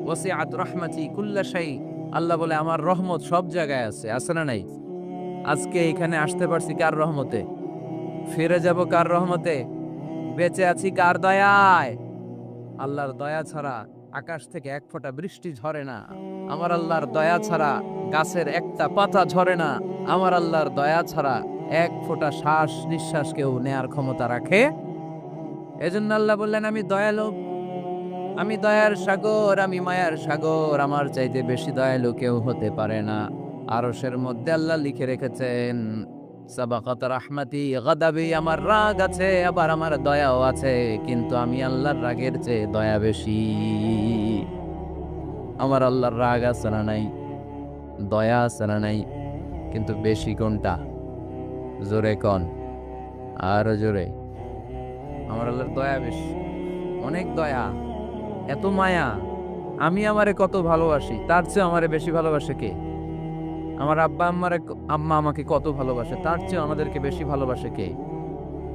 ওয়াসিআত রাহমাতি কুল্লা শাই। আল্লাহ বলে আমার রহমত সব জায়গায় আছে, আছে না নাই? আজকে এখানে আসতে পারছি কার রহমতে? ফিরে যাব কার রহমতে? বেঁচে আছি কার দয়ায়? আল্লাহর দয়া ছাড়া আকাশ থেকে এক ফোঁটা বৃষ্টি ঝরে না। আমার আল্লাহর দয়া ছাড়া গাছের একটা পাতা ঝরে না। আমার আল্লাহর দয়া ছাড়া এক ফোঁটা শ্বাস নিঃশ্বাস কেউ নেয়ার ক্ষমতা রাখে। এজন্য আল্লাহ বললেন, আমি দয়ালু, আমি দয়ার সাগর, আমি মায়ার সাগর, আমার চাইতে বেশি দয়ালু কেউ হতে পারে না। আরশের মধ্যে আল্লাহ লিখে রেখেছেন, সাবাকাত রাহমাতি গাদাবি, আমার রাগ আছে আবার আমার দয়াও আছে, কিন্তু আমি আল্লাহর রাগের চেয়ে দয়া বেশি। আমার আল্লাহর রাগ আছে না নাই? দয়া আছে না নাই? কিন্তু বেশি কোনটা? জোরে কন, আরো জোরে। আমার আল্লাহর দয়া বেশি, অনেক দয়া, এত মায়া। আমি আমারে কত ভালোবাসি, তার চেয়ে আমারে বেশি ভালোবাসে কে? আমার আম্মা আমাকে কত ভালোবাসে, তার চেয়ে আমাদেরকে বেশি ভালোবাসে কে?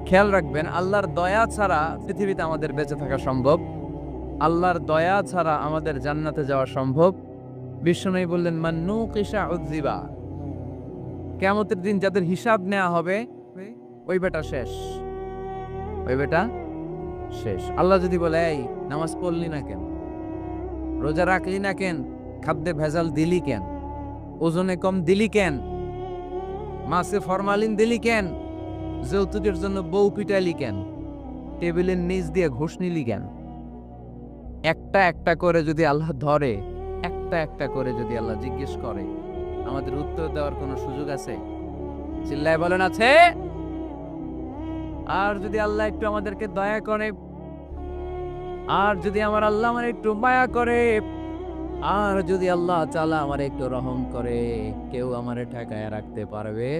খেয়াল রাখবেন, আল্লাহর দয়া ছাড়া পৃথিবীতে আমাদের বেঁচে থাকা সম্ভব। আল্লাহর দয়া ছাড়া আমাদের জান্নাতে যাওয়া সম্ভব। বিশ্বনবী বললেন, মান নুকিশা উযযিবা। কিয়ামতের দিন যাদের হিসাব নেওয়া হবে, ওই বেটা শেষ, ওই বেটা শেষ। আল্লাহ যদি বলে, এই নামাজ পড়লি না কেন, রোজা রাখলি না কেন, খাদ্যে ভেজাল দিলি কেন, ওজনে কম দিলি কেন, মাছে ফরমালিন দিলি কেন, যৌতুকের জন্য বউ পিটাইলি কেন, টেবিলের নিচ দিয়ে ঘুষ নিলি কেন, একটা একটা করে যদি আল্লাহ ধরে, একটা একটা করে যদি আল্লাহ জিজ্ঞেস করে, আমাদের উত্তর দেওয়ার কোনো সুযোগ আছে? চিল্লায় বলেন, আছে? আর যদি আল্লাহ একটু আমাদেরকে দয়া করে, আর যদি আমার আল্লাহ আমার একটু মায়া করে, আর যদি আল্লাহ তাআলা আমার একটু রহম করে, কেউ আমারে ঠেকায় রাখতে পারবে?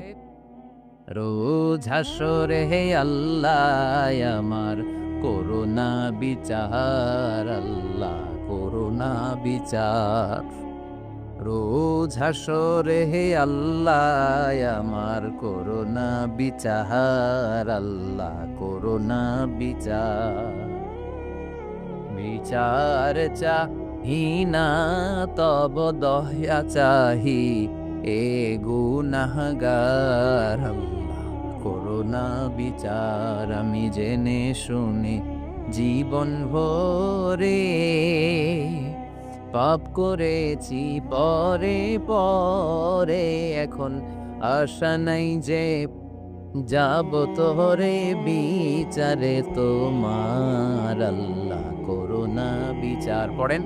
রোজ হাসরে হে আল্লাহ আমার করুণা বিচার, আল্লাহ করুণা বিচার। রোজ হাসরে হে আল্লাহ আমার করুণা বিচার, আল্লাহ করুণা বিচার। বিচার চাহি না তব দয়া চাহি, এ গুনাহগার, আল্লাহ করুণা বিচার। আমি জেনে শুনে জীবন ভরে পাপ করেছি পরে পরে, এখন আশা নাই যে যাব তোরে বিচারে তোমার, আল্লাহ করুণা বিচার। পড়েন।